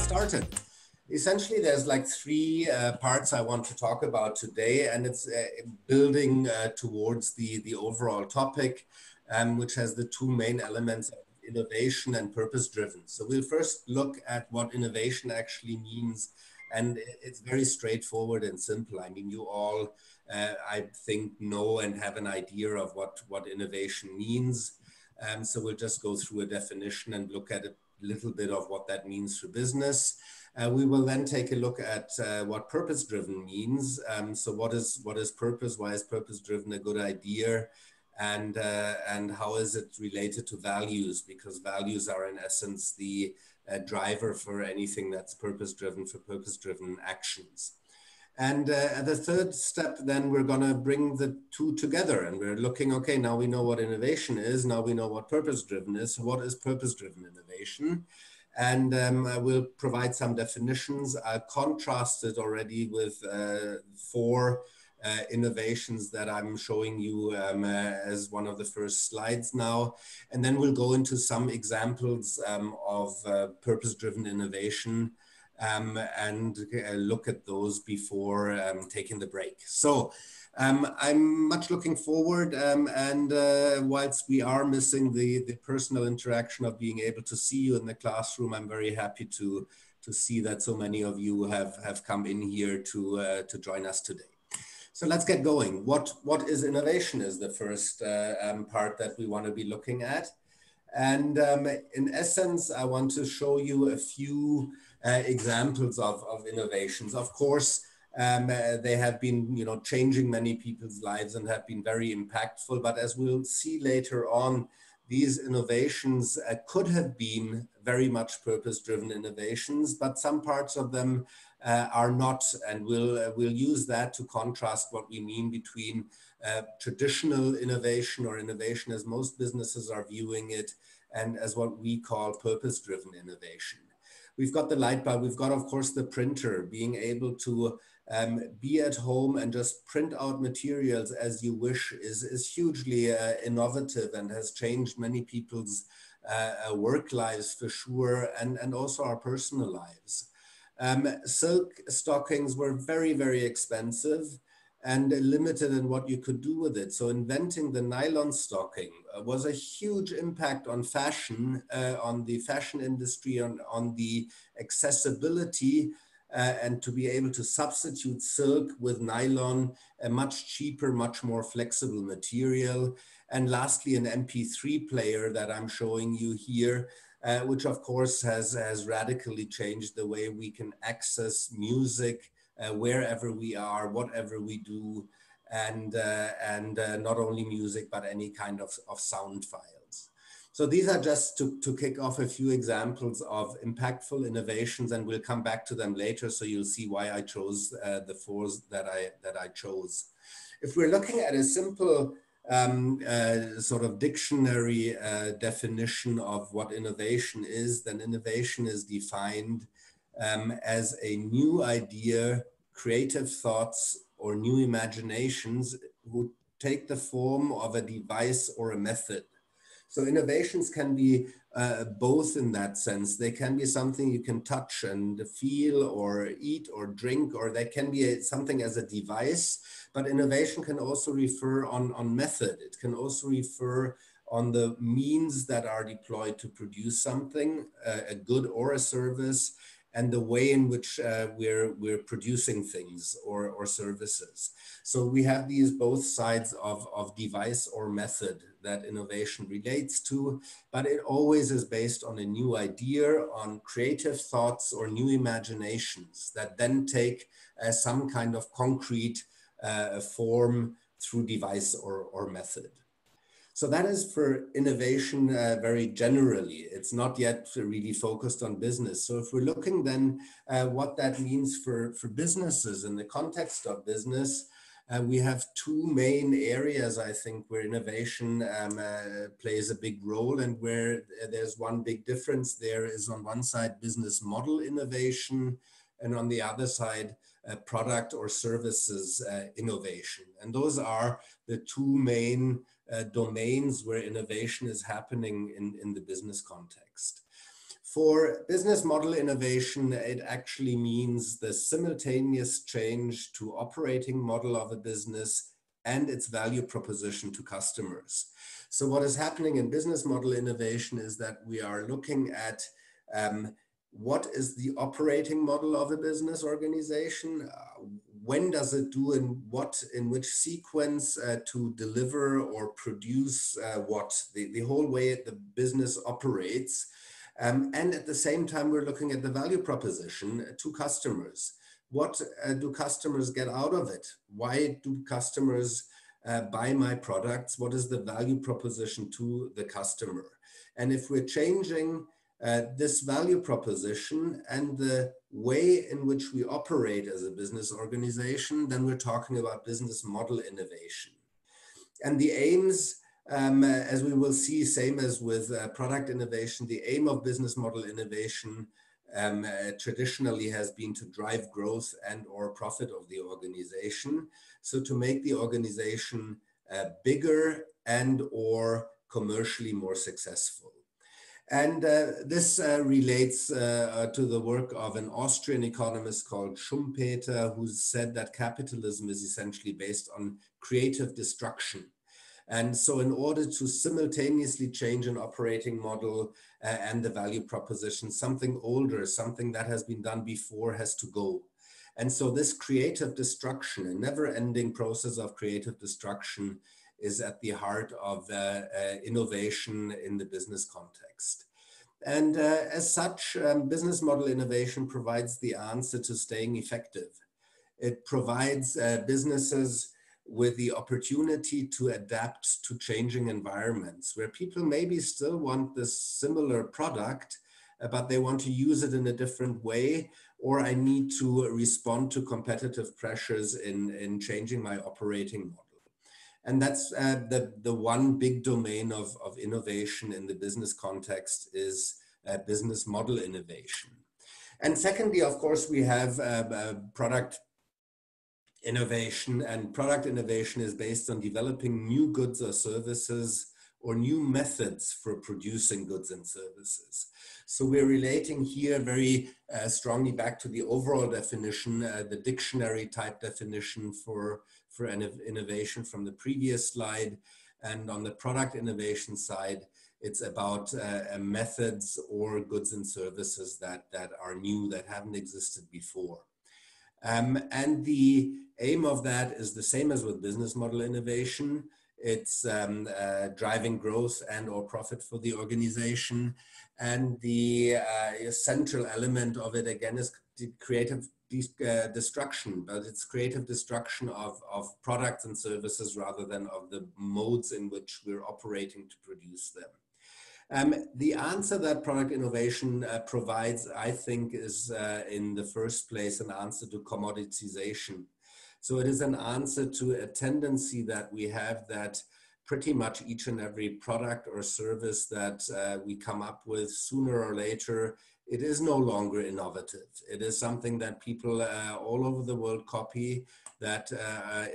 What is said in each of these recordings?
started. Essentially, there's like three parts I want to talk about today, and it's building towards the overall topic, which has the two main elements of innovation and purpose-driven. So we'll first look at what innovation actually means, and it's very straightforward and simple. I mean, you all, I think, know and have an idea of what innovation means. So we'll just go through a definition and look at a little bit of what that means for business. We will then take a look at what purpose-driven means. So what is purpose? Why is purpose-driven a good idea? And how is it related to values? Because values are in essence the driver for anything that's purpose-driven, for purpose-driven actions. And at the third step, then we're going to bring the two together, and we're looking, okay, now we know what innovation is, now we know what purpose-driven is. So what is purpose-driven innovation? And I will provide some definitions. I contrasted already with four innovations that I'm showing you as one of the first slides now. And then we'll go into some examples of purpose-driven innovation and look at those before taking the break. So I'm much looking forward, and whilst we are missing the personal interaction of being able to see you in the classroom, I'm very happy to see that so many of you have come in here to join us today. So let's get going. What is innovation is the first part that we want to be looking at. And in essence, I want to show you a few examples of innovations. Of course, they have been, changing many people's lives and have been very impactful. But as we'll see later on, these innovations could have been very much purpose-driven innovations, but some parts of them are not. And we'll use that to contrast what we mean between traditional innovation, or innovation as most businesses are viewing it, and as what we call purpose-driven innovation. We've got the light bulb, we've got, of course, the printer. Being able to be at home and just print out materials as you wish is hugely innovative and has changed many people's work lives for sure, and also our personal lives. Silk stockings were very, very expensive and limited in what you could do with it. So inventing the nylon stocking was a huge impact on fashion, on the fashion industry, on the accessibility, and to be able to substitute silk with nylon, a much cheaper, much more flexible material. And lastly, an MP3 player that I'm showing you here, which of course has radically changed the way we can access music wherever we are, whatever we do, and not only music, but any kind of sound files. So these are just to kick off a few examples of impactful innovations, and we'll come back to them later, so you'll see why I chose the four that I chose. If we're looking at a simple sort of dictionary definition of what innovation is, then innovation is defined as a new idea, creative thoughts, or new imaginations who take the form of a device or a method. So innovations can be both in that sense. They can be something you can touch and feel or eat or drink, or they can be something as a device, but innovation can also refer on method. It can also refer on the means that are deployed to produce something, a good or a service, and the way in which we're producing things or services. So we have these both sides of device or method that innovation relates to, but it always is based on a new idea, on creative thoughts or new imaginations that then take some kind of concrete form through device or method. So that is for innovation very generally. It's not yet really focused on business. So if we're looking then what that means for businesses in the context of business, we have two main areas, I think, where innovation plays a big role, and where there's one big difference there is on one side business model innovation, and on the other side product or services innovation. And those are the two main domains where innovation is happening in the business context. For business model innovation, it actually means the simultaneous change to operating model of a business and its value proposition to customers. So what is happening in business model innovation is that we are looking at what is the operating model of a business organization? When does it do and what, in which sequence to deliver or produce what, the whole way the business operates. And at the same time, we're looking at the value proposition to customers. What do customers get out of it? Why do customers buy my products? What is the value proposition to the customer? And if we're changing this value proposition and the way in which we operate as a business organization, then we're talking about business model innovation. And the aims, as we will see, same as with product innovation, the aim of business model innovation traditionally has been to drive growth and or profit of the organization. So to make the organization bigger and or commercially more successful. And this relates to the work of an Austrian economist called Schumpeter, who said that capitalism is essentially based on creative destruction. And so in order to simultaneously change an operating model and the value proposition, something older, something that has been done before has to go. And so this creative destruction, a never-ending process of creative destruction, is at the heart of innovation in the business context. And as such, business model innovation provides the answer to staying effective. It provides businesses with the opportunity to adapt to changing environments where people maybe still want this similar product, but they want to use it in a different way, or I need to respond to competitive pressures in changing my operating model. And that's the one big domain of innovation in the business context is business model innovation. And secondly, of course, we have product innovation, and product innovation is based on developing new goods or services or new methods for producing goods and services. So we're relating here very strongly back to the overall definition, the dictionary type definition for innovation from the previous slide. And on the product innovation side, it's about methods or goods and services that are new, that haven't existed before. And the aim of that is the same as with business model innovation. It's driving growth and or profit for the organization. And the central element of it, again, is creative destruction, but it's creative destruction of products and services rather than of the modes in which we're operating to produce them. The answer that product innovation provides, I think, is in the first place an answer to commoditization. So it is an answer to a tendency that we have that pretty much each and every product or service that we come up with sooner or later, it is no longer innovative. It is something that people all over the world copy, that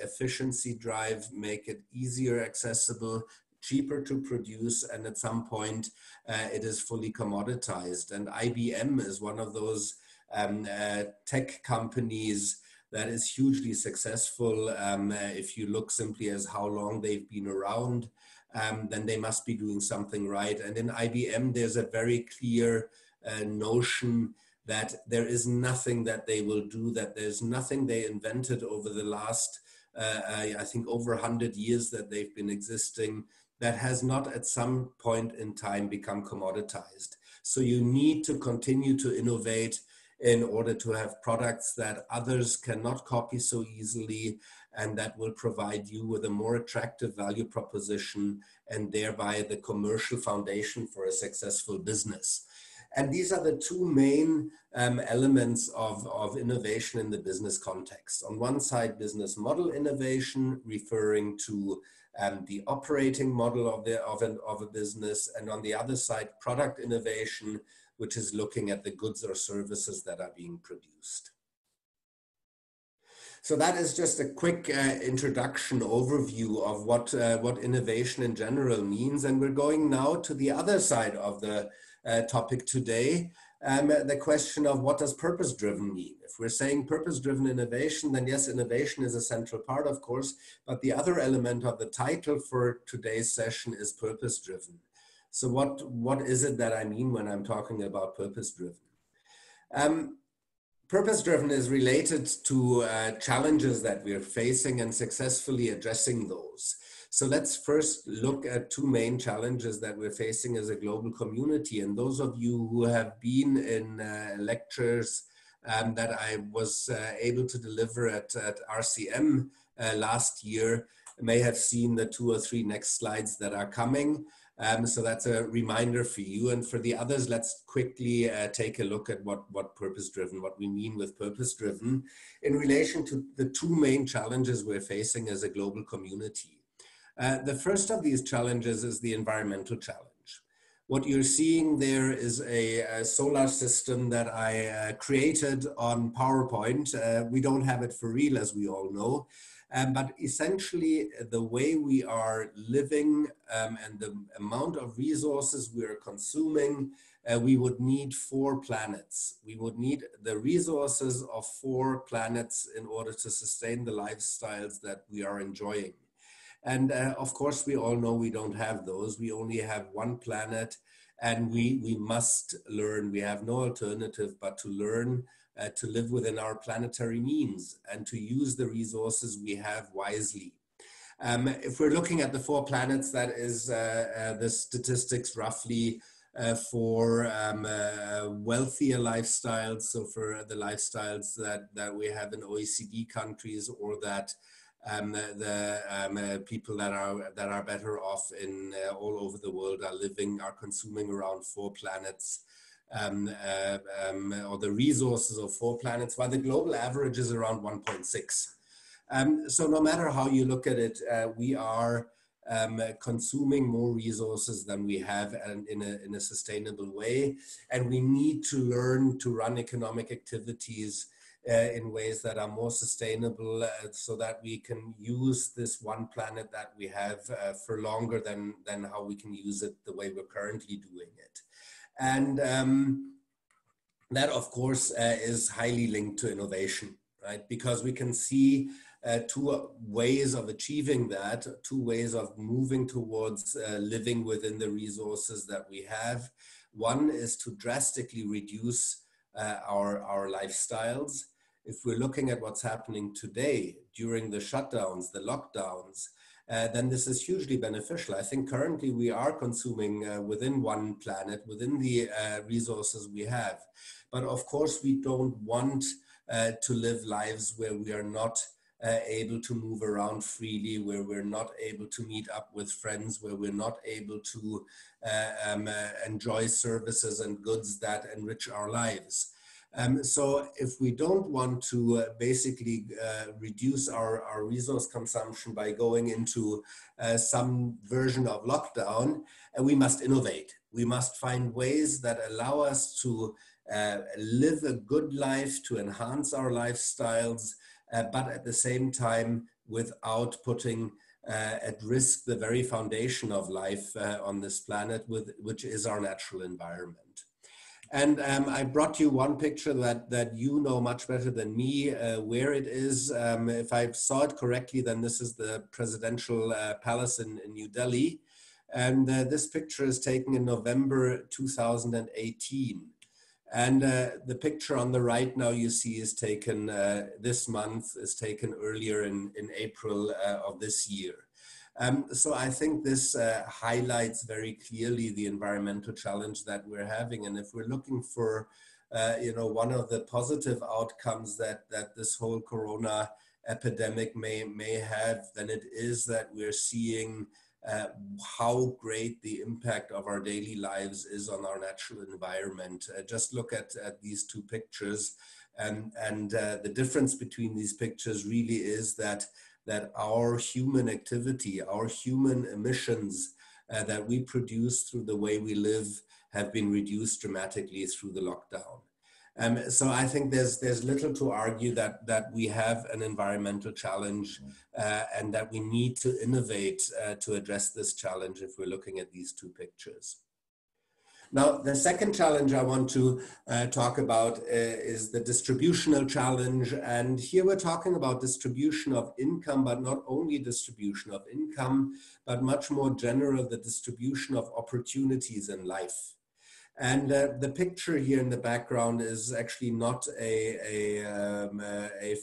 efficiency drive, make it easier accessible, cheaper to produce, and at some point it is fully commoditized. And IBM is one of those tech companies that is hugely successful. If you look simply as how long they've been around, then they must be doing something right. And in IBM, there's a very clear notion that there is nothing that they will do, that there's nothing they invented over the last, I think, over 100 years that they've been existing, that has not at some point in time become commoditized. So you need to continue to innovate in order to have products that others cannot copy so easily, and that will provide you with a more attractive value proposition and thereby the commercial foundation for a successful business. And these are the two main elements of innovation in the business context. On one side, business model innovation, referring to the operating model of a business, and on the other side, product innovation, which is looking at the goods or services that are being produced. So that is just a quick introduction overview of what innovation in general means. And we're going now to the other side of the topic today. The question of what does purpose-driven mean? If we're saying purpose-driven innovation, then yes, innovation is a central part, of course, but the other element of the title for today's session is purpose-driven. So what is it that I mean when I'm talking about purpose-driven? Purpose-driven is related to challenges that we're facing and successfully addressing those. So let's first look at two main challenges that we're facing as a global community. And those of you who have been in lectures that I was able to deliver at RCM last year may have seen the 2 or 3 next slides that are coming. So that's a reminder for you. And for the others, let's quickly take a look at what purpose-driven, what we mean with purpose-driven in relation to the two main challenges we're facing as a global community. The first of these challenges is the environmental challenge. What you're seeing there is a solar system that I created on PowerPoint. We don't have it for real, as we all know. But essentially, the way we are living and the amount of resources we are consuming, we would need 4 planets. We would need the resources of 4 planets in order to sustain the lifestyles that we are enjoying. And of course, we all know we don't have those. We only have 1 planet, and we must learn. We have no alternative but to learn to live within our planetary means and to use the resources we have wisely. If we're looking at the 4 planets, that is the statistics roughly for wealthier lifestyles. So for the lifestyles that we have in OECD countries, or that the people that are better off in all over the world are consuming around 4 planets. Or the resources of 4 planets, while the global average is around 1.6. So no matter how you look at it, we are consuming more resources than we have, and in a sustainable way. And we need to learn to run economic activities in ways that are more sustainable, so that we can use this 1 planet that we have for longer than how we can use it the way we're currently doing it. And that, of course, is highly linked to innovation, right? Because we can see 2 ways of achieving that, 2 ways of moving towards living within the resources that we have. One is to drastically reduce our lifestyles. If we're looking at what's happening today during the shutdowns, the lockdowns, then this is hugely beneficial. I think currently we are consuming within 1 planet, within the resources we have. But of course, we don't want to live lives where we are not able to move around freely, where we're not able to meet up with friends, where we're not able to enjoy services and goods that enrich our lives. So if we don't want to basically reduce our resource consumption by going into some version of lockdown, we must innovate. We must find ways that allow us to live a good life, to enhance our lifestyles, but at the same time without putting at risk the very foundation of life on this planet, which is our natural environment. And I brought you 1 picture that you know much better than me where it is. If I saw it correctly, then this is the presidential palace in New Delhi. And this picture is taken in November 2018. And the picture on the right now you see is taken this month, is taken earlier in April of this year. So I think this highlights very clearly the environmental challenge that we're having. And if we're looking for, one of the positive outcomes that this whole corona epidemic may have, then it is that we're seeing how great the impact of our daily lives is on our natural environment. Just look at these 2 pictures, and the difference between these pictures really is that our human activity, our human emissions that we produce through the way we live have been reduced dramatically through the lockdown. So I think there's little to argue that we have an environmental challenge and that we need to innovate to address this challenge if we're looking at these 2 pictures. Now, the second challenge I want to talk about is the distributional challenge. And here we're talking about distribution of income, but not only distribution of income, but much more general, the distribution of opportunities in life. And the picture here in the background is actually not a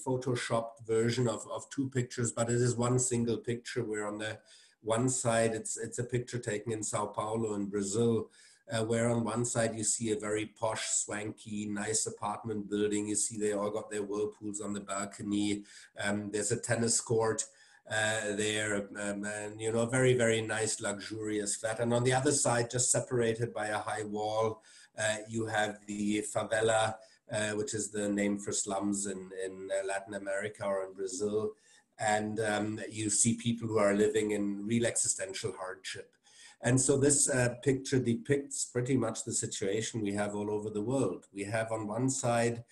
photoshopped version of two pictures, but it is one single picture where on the one side, it's a picture taken in Sao Paulo in Brazil, where on one side you see a very posh, swanky, nice apartment building. You see they all got their whirlpools on the balcony. There's a tennis court there, and you know, very, very nice, luxurious flat. And on the other side, just separated by a high wall, you have the favela, which is the name for slums in Latin America or in Brazil. And you see people who are living in real existential hardship. And so this picture depicts pretty much the situation we have all over the world. We have on one side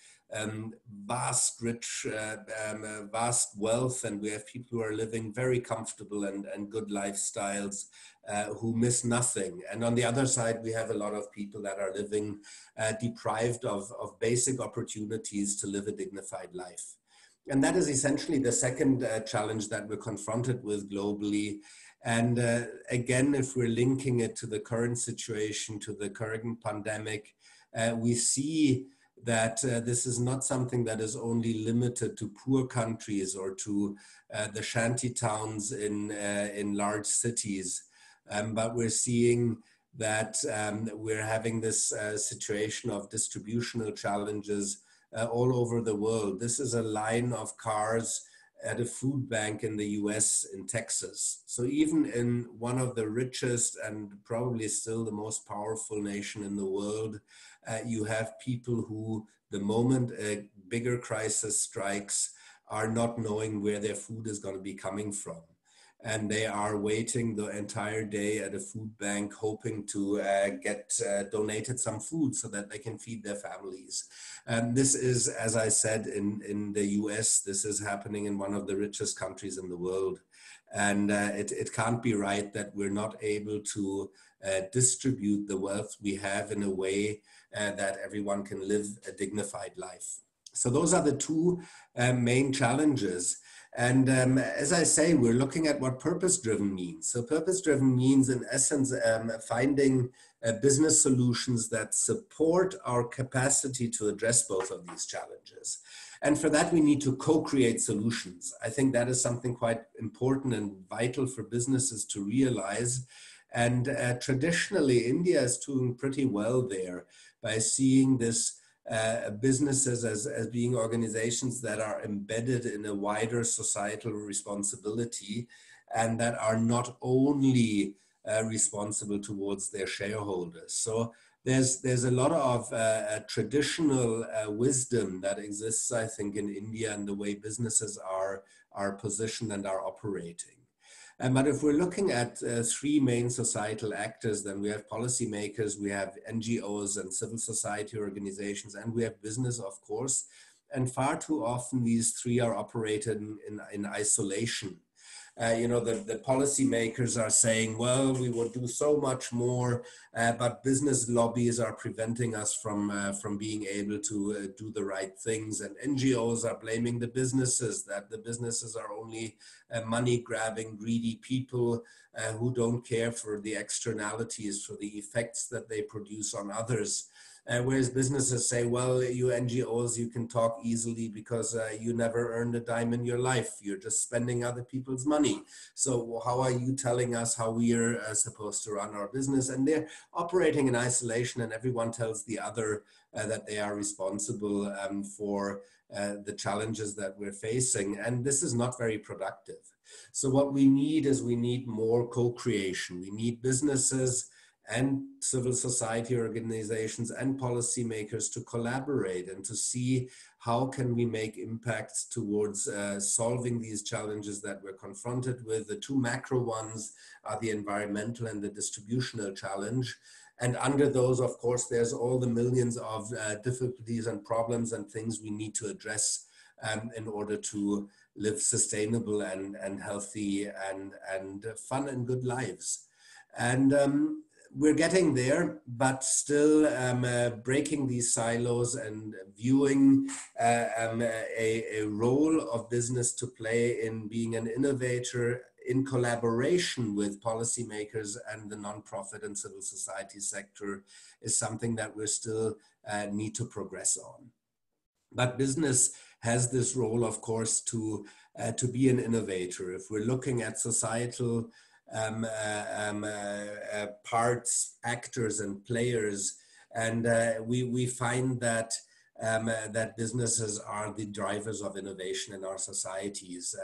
vast, rich, vast wealth, and we have people who are living very comfortable and good lifestyles who miss nothing. And on the other side, we have a lot of people that are living deprived of basic opportunities to live a dignified life. And that is essentially the second challenge that we're confronted with globally. And again, if we're linking it to the current situation, to the current pandemic, we see that this is not something that is only limited to poor countries or to the shanty towns in large cities, but we're seeing that we're having this situation of distributional challenges all over the world. This is a line of cars at a food bank in the US in Texas. So even in one of the richest and probably still the most powerful nation in the world, you have people who, the moment a bigger crisis strikes, are not knowing where their food is going to be coming from. And they are waiting the entire day at a food bank, hoping to get donated some food so that they can feed their families. And this is, as I said, in the US, this is happening in one of the richest countries in the world. And it can't be right that we're not able to distribute the wealth we have in a way that everyone can live a dignified life. So those are the two main challenges. And as I say, we're looking at what purpose-driven means. So purpose-driven means, in essence, finding business solutions that support our capacity to address both of these challenges. And for that, we need to co-create solutions. I think that is something quite important and vital for businesses to realize. And traditionally, India is doing pretty well there by seeing this businesses as being organizations that are embedded in a wider societal responsibility and that are not only responsible towards their shareholders. So there's a lot of traditional wisdom that exists, I think, in India and the way businesses are positioned and are operating. But if we're looking at three main societal actors, then we have policymakers, we have NGOs and civil society organizations, and we have business, of course. And far too often, these three are operated in isolation. You know, the policymakers are saying, well, we will do so much more, but business lobbies are preventing us from being able to do the right things. And NGOs are blaming the businesses, that the businesses are only money-grabbing, greedy people who don't care for the externalities, for the effects that they produce on others. Whereas businesses say, well, you NGOs, you can talk easily because you never earned a dime in your life. You're just spending other people's money. So how are you telling us how we are supposed to run our business? And they're operating in isolation, and everyone tells the other that they are responsible for the challenges that we're facing. And this is not very productive. So what we need is we need more co-creation. We need businesses and civil society organizations and policymakers to collaborate and to see how can we make impacts towards solving these challenges that we're confronted with. The two macro ones are the environmental and the distributional challenge. And under those, of course, there's all the millions of difficulties and problems and things we need to address in order to live sustainable and healthy and fun and good lives. And we're getting there, but still breaking these silos and viewing a role of business to play in being an innovator in collaboration with policymakers and the nonprofit and civil society sector is something that we still need to progress on. But business has this role, of course, to be an innovator. If we're looking at societal parts, actors, and players, and we find that that businesses are the drivers of innovation in our societies.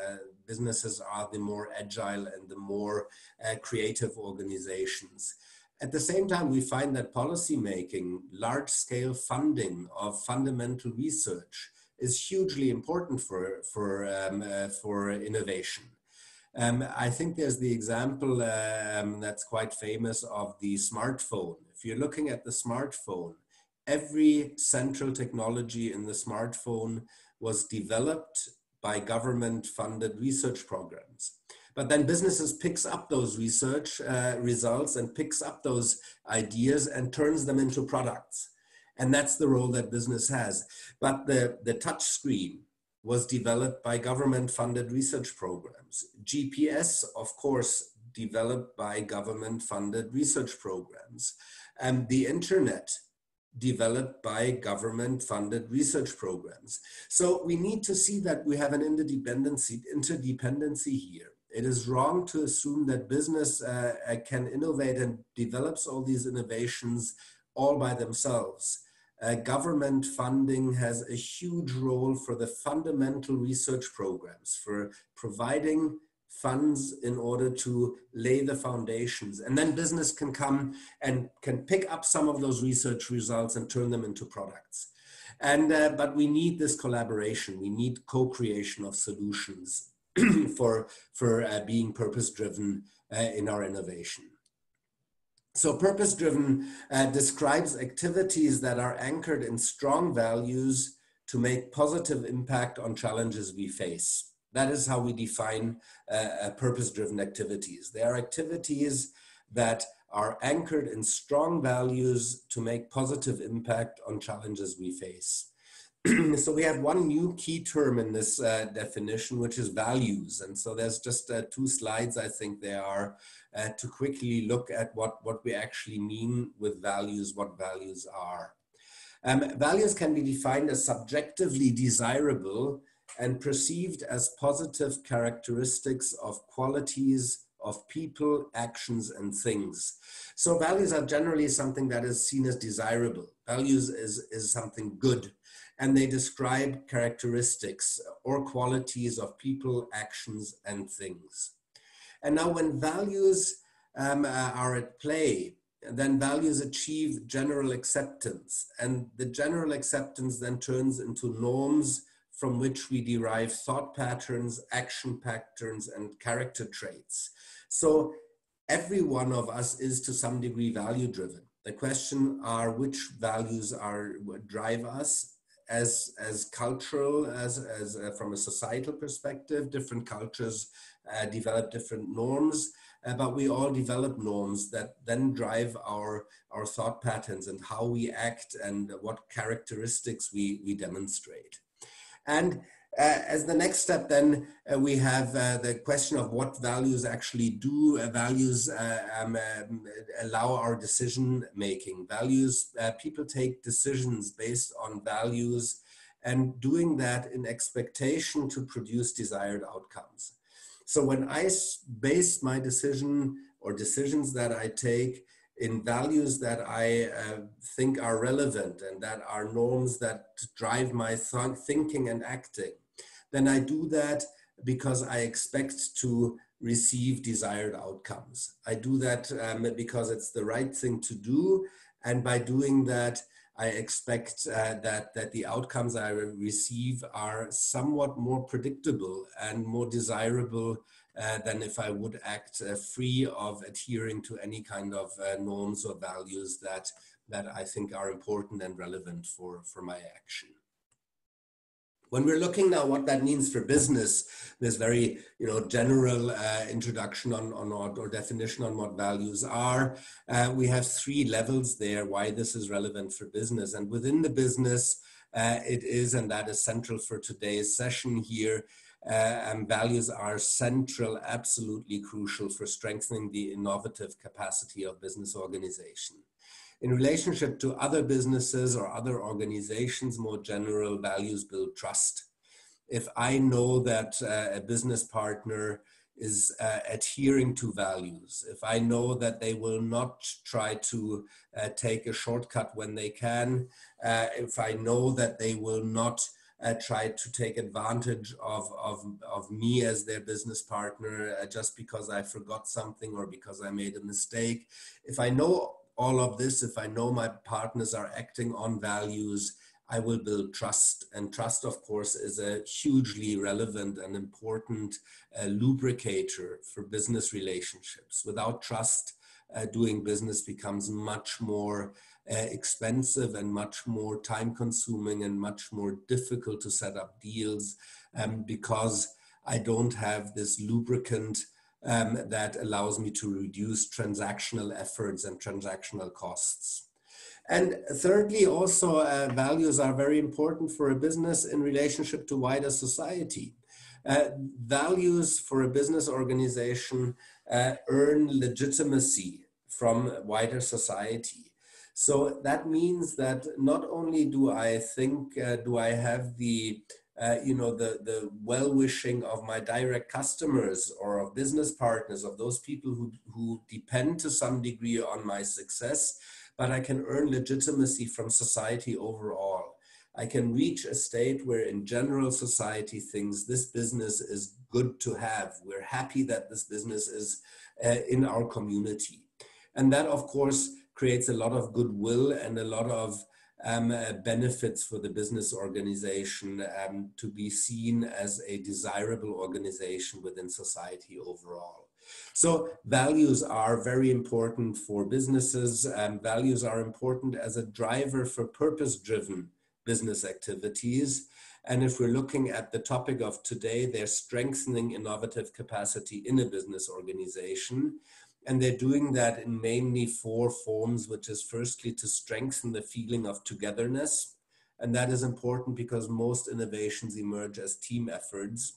Businesses are the more agile and the more creative organizations. At the same time, we find that policy making, large-scale funding of fundamental research is hugely important for innovation. I think there's the example that's quite famous of the smartphone. If you're looking at the smartphone, every central technology in the smartphone was developed by government-funded research programs. But then businesses picks up those research results and picks up those ideas and turns them into products. And that's the role that business has. But the touch screen was developed by government-funded research programs. GPS, of course, developed by government-funded research programs. And the internet, developed by government-funded research programs. So we need to see that we have an interdependency here. It is wrong to assume that business can innovate and develops all these innovations all by themselves. Government funding has a huge role for the fundamental research programs, for providing funds in order to lay the foundations. And then business can come and can pick up some of those research results and turn them into products. And but we need this collaboration. We need co-creation of solutions for being purpose-driven in our innovation. So purpose-driven describes activities that are anchored in strong values to make positive impact on challenges we face. That is how we define purpose-driven activities. They are activities that are anchored in strong values to make positive impact on challenges we face. So we have one new key term in this definition, which is values. And so there's just 2 slides, I think they are, to quickly look at what we actually mean with values, what values are. Values can be defined as subjectively desirable and perceived as positive characteristics of qualities of people, actions, and things. So values are generally something that is seen as desirable. Values is something good, and they describe characteristics or qualities of people, actions, and things. And now when values are at play, then values achieve general acceptance, and the general acceptance then turns into norms from which we derive thought patterns, action patterns, and character traits. So every one of us is to some degree value driven. The question are which values drive us as cultural, as from a societal perspective. Different cultures develop different norms, but we all develop norms that then drive our thought patterns and how we act and what characteristics we demonstrate. And as the next step, then we have the question of what values actually do. Values allow our decision making. Values, people take decisions based on values and doing that in expectation to produce desired outcomes. So when I base my decision or decisions that I take in values that I think are relevant and that are norms that drive my thinking and acting, then I do that because I expect to receive desired outcomes. I do that because it's the right thing to do. And by doing that, I expect that the outcomes I receive are somewhat more predictable and more desirable than if I would act free of adhering to any kind of norms or values that I think are important and relevant for my action. When we're looking now what that means for business, this very general introduction on what, or definition on what values are, we have three levels there why this is relevant for business. And within the business, it is, and that is central for today's session here, and values are central, absolutely crucial for strengthening the innovative capacity of business organization. In relationship to other businesses or other organizations, more general, values build trust. If I know that a business partner is adhering to values, if I know that they will not try to take a shortcut when they can, if I know that they will not try to take advantage of me as their business partner just because I forgot something or because I made a mistake, if I know all of this, if I know my partners are acting on values, I will build trust. And trust, of course, is a hugely relevant and important lubricator for business relationships. Without trust, doing business becomes much more expensive and much more time consuming and much more difficult to set up deals because I don't have this lubricant that allows me to reduce transactional efforts and transactional costs. And thirdly, also values are very important for a business in relationship to wider society. Values for a business organization earn legitimacy from wider society. So that means that not only do I think, do I have the the well-wishing of my direct customers or of business partners, of those people who depend to some degree on my success, but I can earn legitimacy from society overall. I can reach a state where in general society thinks this business is good to have. We're happy that this business is in our community. And that, of course, creates a lot of goodwill and a lot of benefits for the business organization to be seen as a desirable organization within society overall. So values are very important for businesses. Values are important as a driver for purpose-driven business activities. And if we're looking at the topic of today, they're strengthening innovative capacity in a business organization. And they're doing that in mainly four forms, which is firstly to strengthen the feeling of togetherness. And that is important because most innovations emerge as team efforts.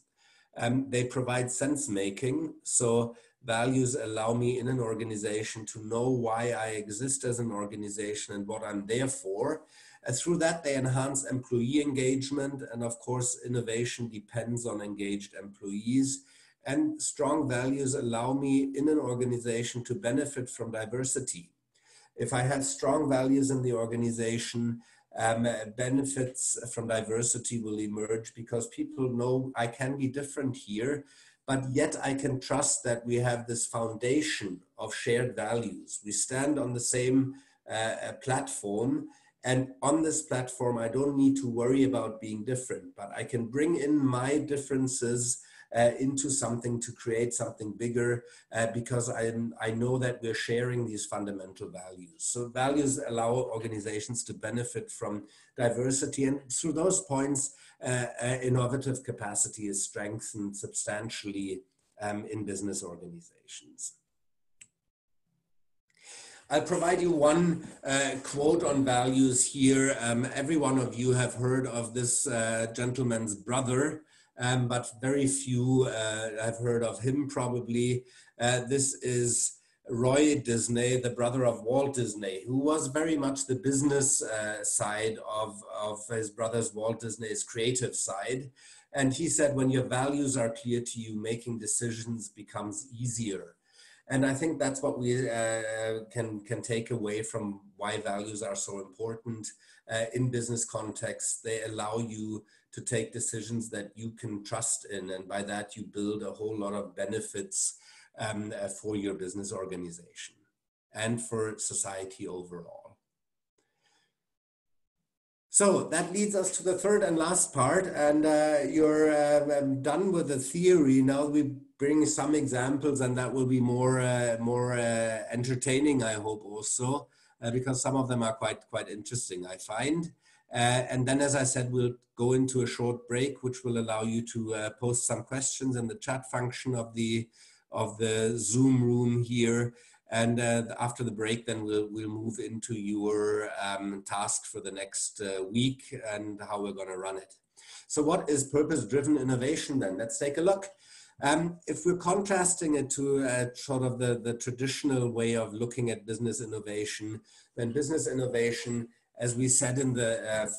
They provide sense making. So values allow me in an organization to know why I exist as an organization and what I'm there for. And through that, they enhance employee engagement. And of course, innovation depends on engaged employees. And strong values allow me in an organization to benefit from diversity. If I have strong values in the organization, benefits from diversity will emerge because people know I can be different here, but yet I can trust that we have this foundation of shared values. We stand on the same platform, and on this platform, I don't need to worry about being different, but I can bring in my differences into something to create something bigger because I know that we're sharing these fundamental values. So values allow organizations to benefit from diversity, and through those points, innovative capacity is strengthened substantially in business organizations. I'll provide you one quote on values here. Every one of you have heard of this gentleman's brother, but very few have heard of him probably. This is Roy Disney, the brother of Walt Disney, who was very much the business side of his brother's Walt Disney's creative side. And he said, when your values are clear to you, making decisions becomes easier. And I think that's what we can take away from why values are so important in business context. They allow you to take decisions that you can trust in. And by that, you build a whole lot of benefits for your business organization and for society overall. So that leads us to the third and last part, and you're done with the theory. Now we bring some examples, and that will be more entertaining, I hope also, because some of them are quite interesting, I find. And then, as I said, we'll go into a short break, which will allow you to post some questions in the chat function of the Zoom room here. And after the break, then we'll move into your task for the next week and how we're going to run it. So what is purpose-driven innovation then? Let's take a look. If we're contrasting it to sort of the traditional way of looking at business innovation, then business innovation, as we said in the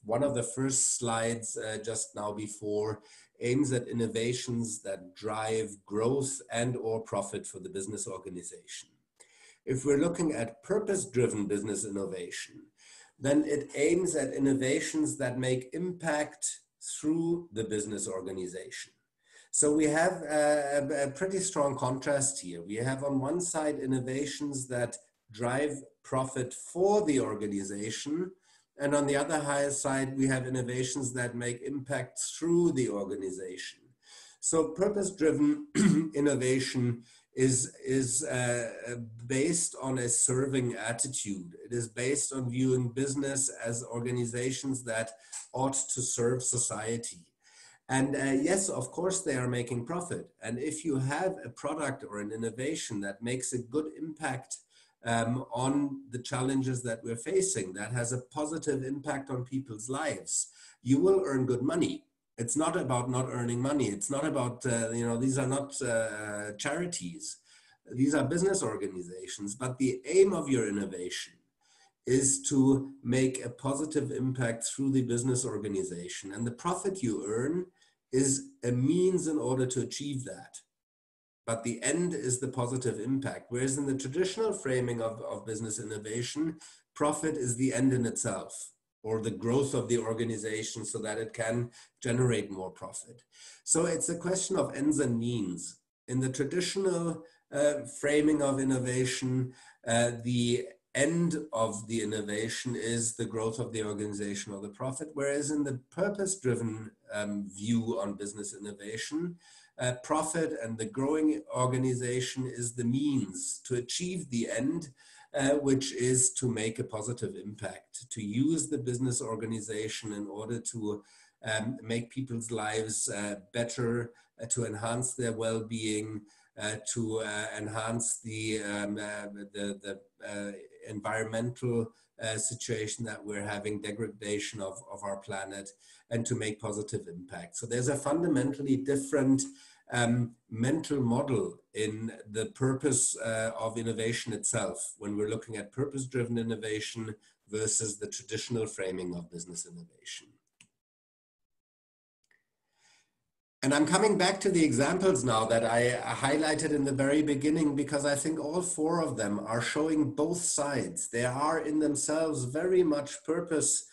one of the first slides just now before, aims at innovations that drive growth and or profit for the business organization. If we're looking at purpose-driven business innovation, then it aims at innovations that make impact through the business organization. So we have a pretty strong contrast here. We have on one side innovations that drive profit for the organization, and on the other side, we have innovations that make impact through the organization. So purpose-driven innovation is based on a serving attitude. It is based on viewing business as organizations that ought to serve society. And yes, of course, they are making profit. And if you have a product or an innovation that makes a good impact on the challenges that we're facing, that has a positive impact on people's lives, you will earn good money. It's not about not earning money. It's not about, these are not charities. These are business organizations. But the aim of your innovation is to make a positive impact through the business organization. And the profit you earn is a means in order to achieve that. But the end is the positive impact. Whereas in the traditional framing of business innovation, profit is the end in itself, or the growth of the organization so that it can generate more profit. So it's a question of ends and means. In the traditional framing of innovation, the end of the innovation is the growth of the organization or the profit, whereas in the purpose-driven view on business innovation, profit and the growing organization is the means to achieve the end, which is to make a positive impact, to use the business organization in order to make people's lives better, to enhance their well-being, to enhance the environmental situation that we're having, degradation of our planet, and to make positive impact. So there's a fundamentally different mental model in the purpose of innovation itself when we're looking at purpose-driven innovation versus the traditional framing of business innovation. And I'm coming back to the examples now that I highlighted in the very beginning, because I think all four of them are showing both sides. They are in themselves very much purpose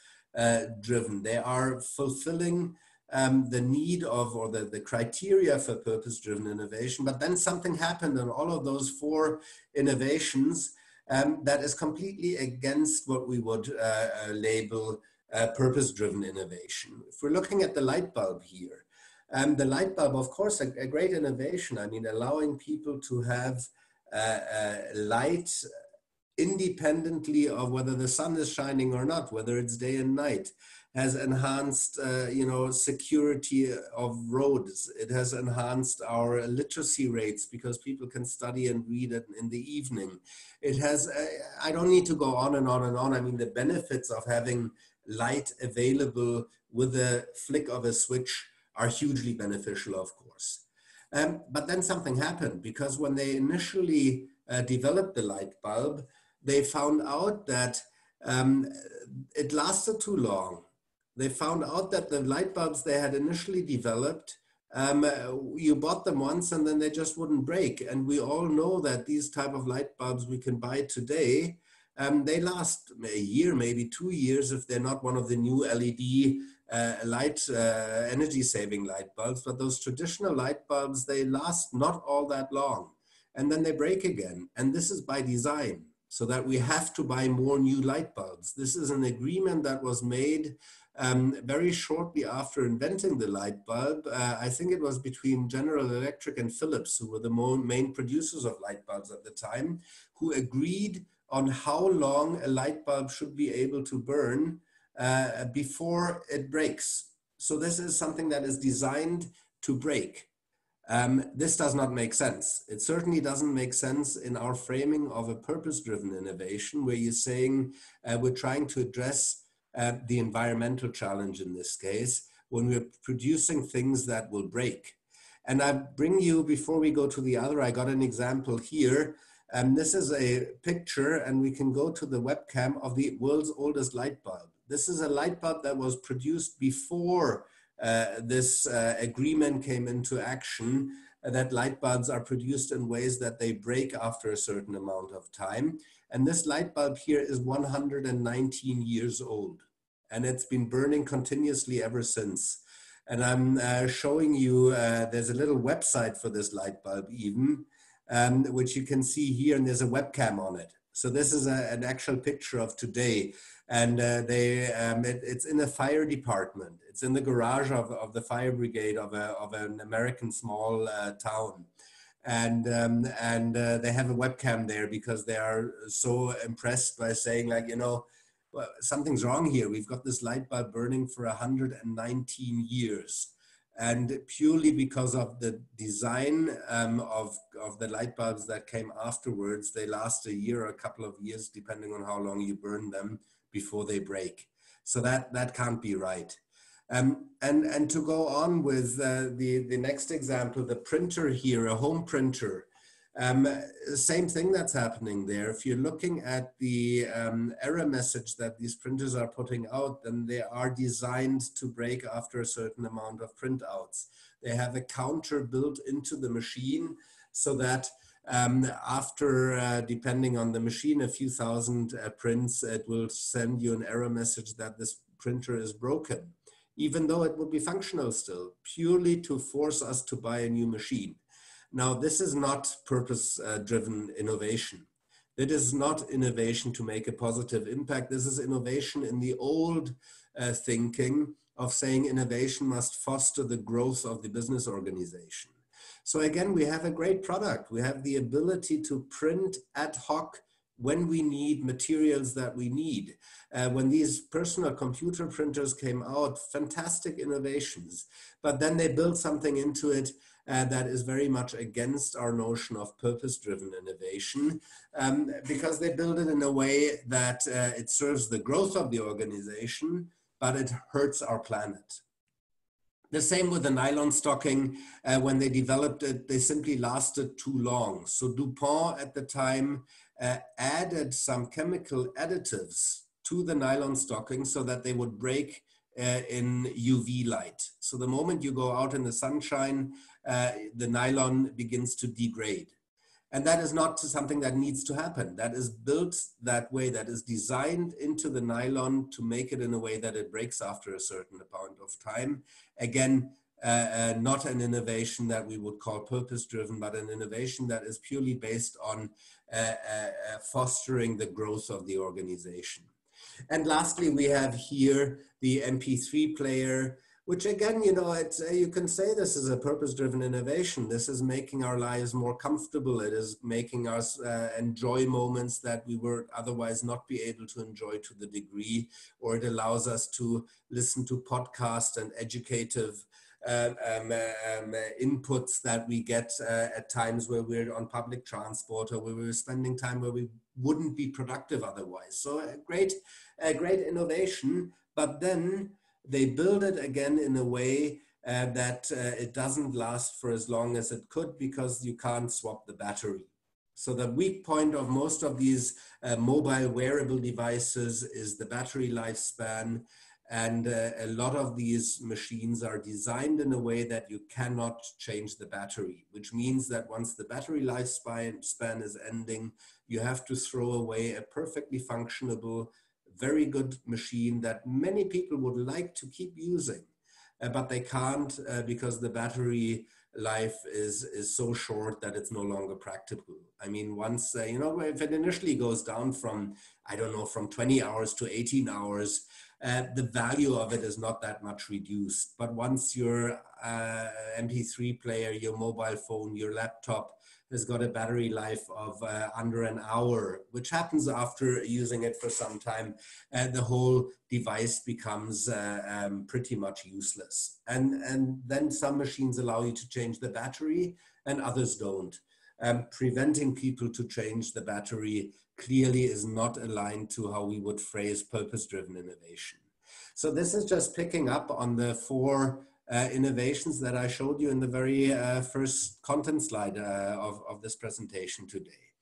driven. They are fulfilling the need of, or the criteria for purpose-driven innovation. But then something happened in all of those four innovations that is completely against what we would label purpose-driven innovation. If we're looking at the light bulb here, the light bulb, of course, a great innovation. I mean, allowing people to have light independently of whether the sun is shining or not, whether it's day and night, has enhanced, security of roads. It has enhanced our literacy rates because people can study and read it in the evening. It has, I don't need to go on and on and on. I mean, the benefits of having light available with a flick of a switch are hugely beneficial, of course. But then something happened, because when they initially developed the light bulb, they found out that it lasted too long. They found out that the light bulbs they had initially developed, you bought them once and then they just wouldn't break. And we all know that these type of light bulbs we can buy today, they last a year, maybe 2 years, if they're not one of the new LED energy saving light bulbs. But those traditional light bulbs, they last not all that long, and then they break again. And this is by design, so that we have to buy more new light bulbs. This is an agreement that was made very shortly after inventing the light bulb. I think it was between General Electric and Philips, who were the main producers of light bulbs at the time, who agreed on how long a light bulb should be able to burn before it breaks. So this is something that is designed to break. This does not make sense. It certainly doesn't make sense in our framing of a purpose-driven innovation, where you're saying we're trying to address the environmental challenge in this case, when we're producing things that will break. And I bring you, before we go to the other, I got an example here. This is a picture, and we can go to the webcam, of the world's oldest light bulb. This is a light bulb that was produced before this agreement came into action, that light bulbs are produced in ways that they break after a certain amount of time. And this light bulb here is 119 years old, and it's been burning continuously ever since. And I'm showing you, there's a little website for this light bulb even, which you can see here, and there's a webcam on it. So this is an actual picture of today. And it's in a fire department. It's in the garage of the fire brigade of an American small town. And they have a webcam there because they are so impressed by saying, like, you know, well, something's wrong here. We've got this light bulb burning for 119 years. And purely because of the design of the light bulbs that came afterwards, they last a year or a couple of years, depending on how long you burn them, before they break. So that can't be right. And to go on with the next example, the printer here, a home printer. Same thing that's happening there. If you're looking at the error message that these printers are putting out, then they are designed to break after a certain amount of printouts. They have a counter built into the machine so that after, depending on the machine, a few thousand prints, it will send you an error message that this printer is broken, even though it would be functional still, purely to force us to buy a new machine. Now, this is not purpose-driven innovation. It is not innovation to make a positive impact. This is innovation in the old thinking of saying innovation must foster the growth of the business organization. So again, we have a great product. We have the ability to print ad hoc when we need materials that we need. When these personal computer printers came out, fantastic innovations, but then they built something into it that is very much against our notion of purpose-driven innovation, because they build it in a way that it serves the growth of the organization, but it hurts our planet. The same with the nylon stocking. When they developed it, they simply lasted too long. So DuPont at the time added some chemical additives to the nylon stocking so that they would break in UV light. So the moment you go out in the sunshine, the nylon begins to degrade. And that is not something that needs to happen. That is built that way, that is designed into the nylon to make it in a way that it breaks after a certain amount of time. Again, not an innovation that we would call purpose-driven, but an innovation that is purely based on fostering the growth of the organization. And lastly, we have here the MP3 player, which again, you know, it's, you can say this is a purpose-driven innovation. This is making our lives more comfortable. It is making us enjoy moments that we would otherwise not be able to enjoy to the degree, or it allows us to listen to podcasts and educative inputs that we get at times where we're on public transport or where we're spending time where we wouldn't be productive otherwise. So a great innovation, but then they build it again in a way that it doesn't last for as long as it could, because you can't swap the battery. So the weak point of most of these mobile wearable devices is the battery lifespan. And a lot of these machines are designed in a way that you cannot change the battery, which means that once the battery lifespan is ending, you have to throw away a perfectly functionable, very good machine that many people would like to keep using, but they can't because the battery life is so short that it's no longer practical. I mean, once, you know, if it initially goes down from, I don't know, from 20 hours to 18 hours, the value of it is not that much reduced. But once your MP3 player, your mobile phone, your laptop has got a battery life of under an hour, which happens after using it for some time, the whole device becomes pretty much useless. And then some machines allow you to change the battery and others don't. Preventing people to change the battery clearly is not aligned to how we would phrase purpose-driven innovation. So this is just picking up on the four innovations that I showed you in the very first content slide of this presentation today.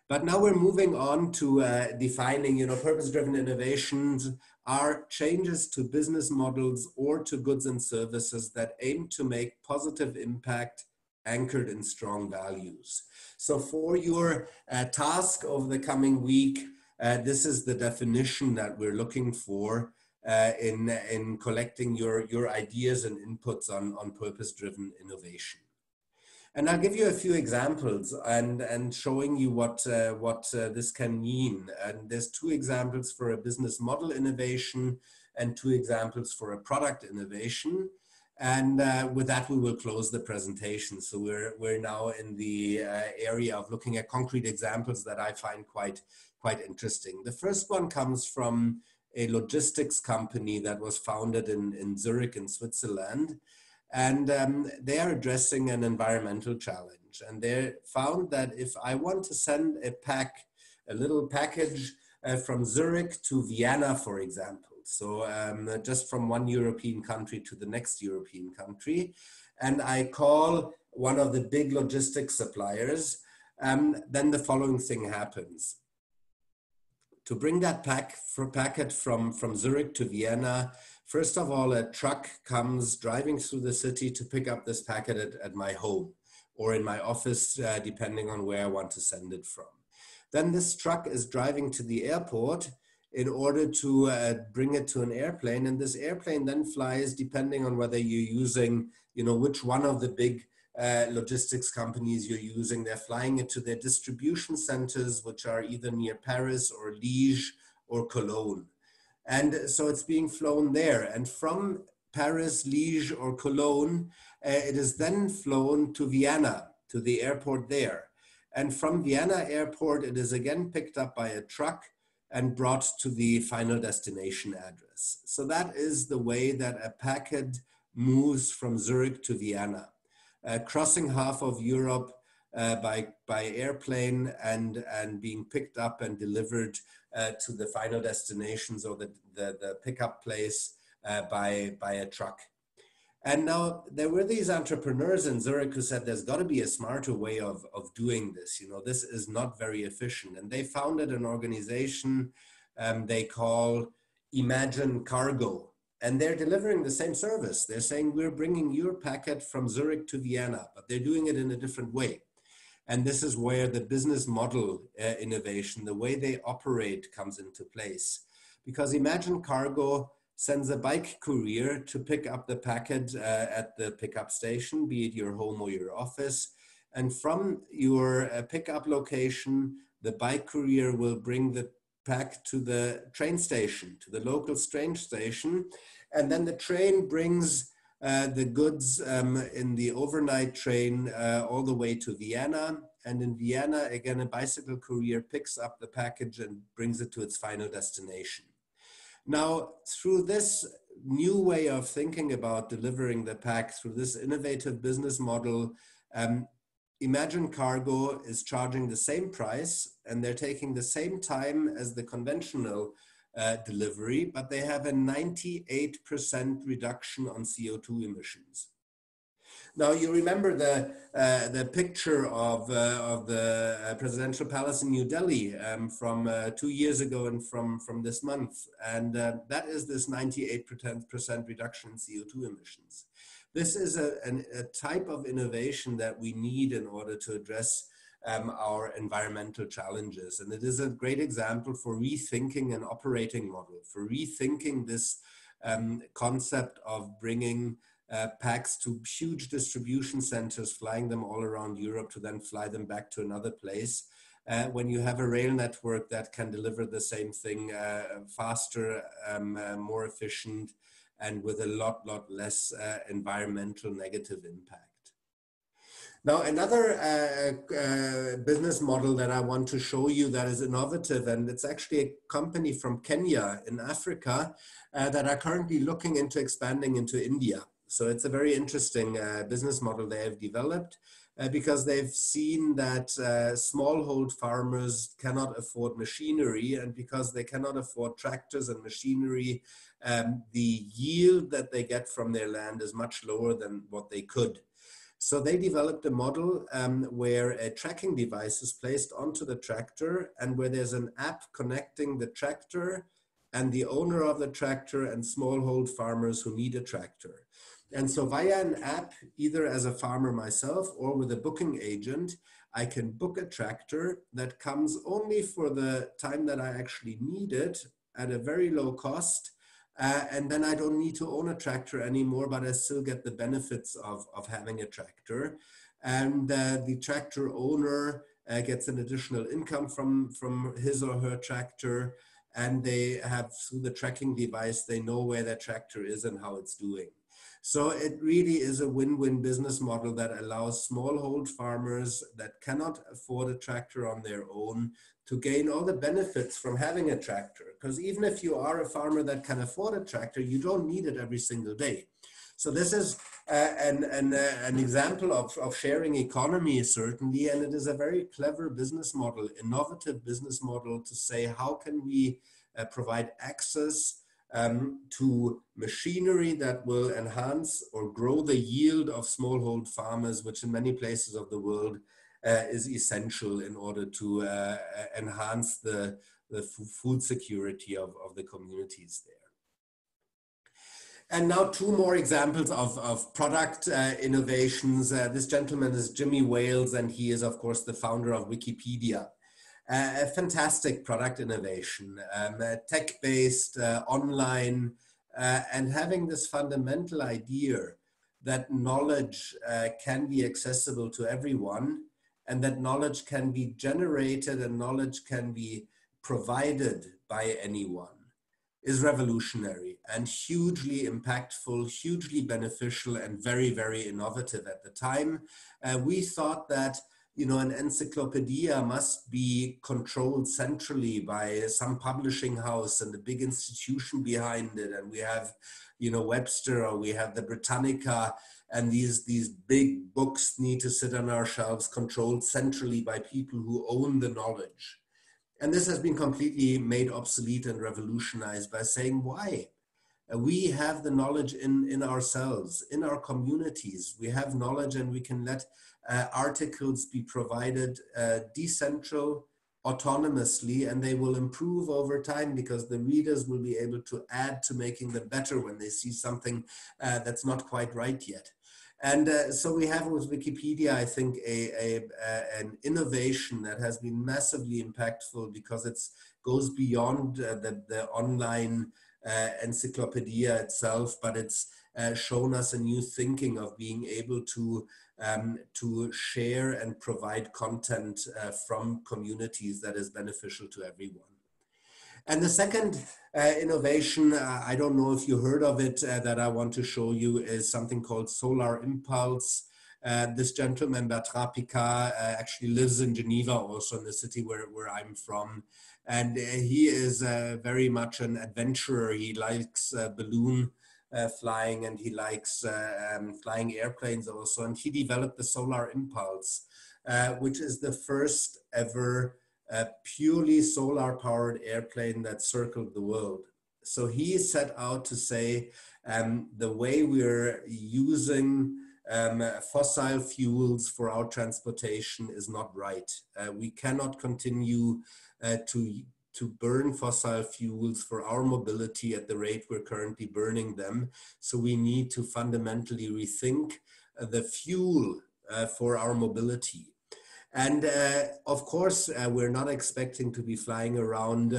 But now we're moving on to defining, purpose-driven innovations are changes to business models or to goods and services that aim to make positive impact anchored in strong values. So for your task over the coming week, this is the definition that we're looking for in collecting your ideas and inputs on purpose-driven innovation. And I'll give you a few examples and showing you what this can mean. And there's two examples for a business model innovation and two examples for a product innovation. And with that, we will close the presentation. So we're now in the area of looking at concrete examples that I find quite interesting. The first one comes from a logistics company that was founded in Zurich in Switzerland. And they are addressing an environmental challenge. And they found that if I want to send a little package from Zurich to Vienna, for example, so just from one European country to the next European country, and I call one of the big logistics suppliers, then the following thing happens. To bring that packet from Zurich to Vienna, first of all, a truck comes driving through the city to pick up this packet at my home or in my office, depending on where I want to send it from. Then this truck is driving to the airport in order to bring it to an airplane. And this airplane then flies, depending on whether you're using, which one of the big logistics companies you're using. They're flying it to their distribution centers, which are either near Paris or Liège or Cologne. And so it's being flown there. And from Paris, Liège, or Cologne, it is then flown to Vienna, to the airport there. And from Vienna airport, it is again picked up by a truck and brought to the final destination address. So that is the way that a packet moves from Zurich to Vienna, crossing half of Europe by airplane and being picked up and delivered to the final destinations or the pickup place by a truck. And now there were these entrepreneurs in Zurich who said there's got to be a smarter way of doing this. This is not very efficient. And they founded an organization they call Imagine Cargo. And they're delivering the same service. They're saying, we're bringing your packet from Zurich to Vienna, but they're doing it in a different way. And this is where the business model innovation, the way they operate, comes into place. Because Imagine Cargo sends a bike courier to pick up the packet at the pickup station, be it your home or your office. And from your pickup location, the bike courier will bring the pack to the train station, to the local train station. And then the train brings the goods in the overnight train all the way to Vienna. And in Vienna, again, a bicycle courier picks up the package and brings it to its final destination. Now, through this new way of thinking about delivering the pack, through this innovative business model, Imagine Cargo is charging the same price and they're taking the same time as the conventional delivery, but they have a 98% reduction on CO2 emissions. Now, you remember the picture of the presidential palace in New Delhi from 2 years ago and from this month. And that is this 98% reduction in CO2 emissions. This is a type of innovation that we need in order to address our environmental challenges. And it is a great example for rethinking an operating model, for rethinking this concept of bringing packs to huge distribution centers, flying them all around Europe to then fly them back to another place. when you have a rail network that can deliver the same thing faster, more efficient, and with a lot less environmental negative impact. Now, another business model that I want to show you that is innovative, and it's actually a company from Kenya in Africa that are currently looking into expanding into India. So it's a very interesting business model they have developed because they've seen that smallhold farmers cannot afford machinery, and because they cannot afford tractors and machinery, the yield that they get from their land is much lower than what they could. So they developed a model where a tracking device is placed onto the tractor, and where there's an app connecting the tractor and the owner of the tractor and smallhold farmers who need a tractor. And so via an app, either as a farmer myself or with a booking agent, I can book a tractor that comes only for the time that I actually need it at a very low cost. And then I don't need to own a tractor anymore, but I still get the benefits of having a tractor. And the tractor owner gets an additional income from his or her tractor. And they have, through the tracking device, they know where their tractor is and how it's doing. So it really is a win-win business model that allows smallhold farmers that cannot afford a tractor on their own to gain all the benefits from having a tractor. Because even if you are a farmer that can afford a tractor, you don't need it every single day. So this is an example of sharing economy, certainly, and it is a very clever business model, innovative business model to say, how can we provide access to machinery that will enhance or grow the yield of smallhold farmers, which in many places of the world is essential in order to enhance the food security of the communities there. And now two more examples of product innovations. This gentleman is Jimmy Wales, and he is, of course, the founder of Wikipedia. A fantastic product innovation, tech-based, online, and having this fundamental idea that knowledge can be accessible to everyone, and that knowledge can be generated and knowledge can be provided by anyone, is revolutionary and hugely impactful, hugely beneficial, and very, very innovative at the time. We thought that an encyclopedia must be controlled centrally by some publishing house and a big institution behind it. And we have, Webster, or we have the Britannica, and these big books need to sit on our shelves controlled centrally by people who own the knowledge. And this has been completely made obsolete and revolutionized by saying, why? We have the knowledge in ourselves, in our communities. We have knowledge, and we can let articles be provided decentral, autonomously, and they will improve over time because the readers will be able to add to making them better when they see something that's not quite right yet. And so we have with Wikipedia, I think, an innovation that has been massively impactful because it goes beyond the online encyclopedia itself, but it's shown us a new thinking of being able to share and provide content from communities that is beneficial to everyone. And the second innovation, I don't know if you heard of it, that I want to show you is something called Solar Impulse. This gentleman, Bertrand Picard, actually lives in Geneva, also in the city where I'm from. And he is very much an adventurer. He likes balloon flying, and he likes flying airplanes also. And he developed the Solar Impulse, which is the first ever purely solar powered airplane that circled the world. So he set out to say the way we're using fossil fuels for our transportation is not right. We cannot continue to burn fossil fuels for our mobility at the rate we're currently burning them. So we need to fundamentally rethink the fuel for our mobility. And of course, we're not expecting to be flying around,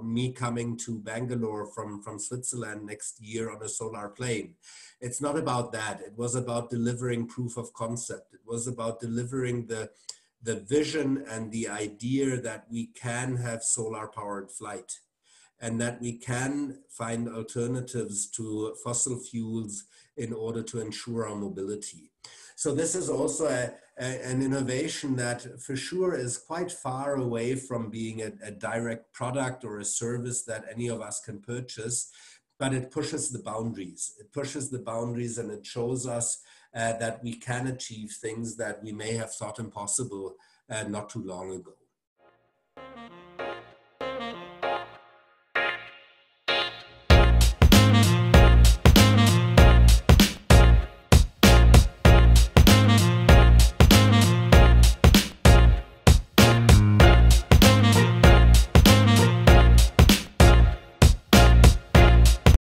me coming to Bangalore from Switzerland next year on a solar plane. It's not about that. It was about delivering proof of concept. It was about delivering the the vision and the idea that we can have solar powered flight and that we can find alternatives to fossil fuels in order to ensure our mobility. So this is also an innovation that for sure is quite far away from being a direct product or a service that any of us can purchase, but it pushes the boundaries. It pushes the boundaries and it shows us that we can achieve things that we may have thought impossible not too long ago.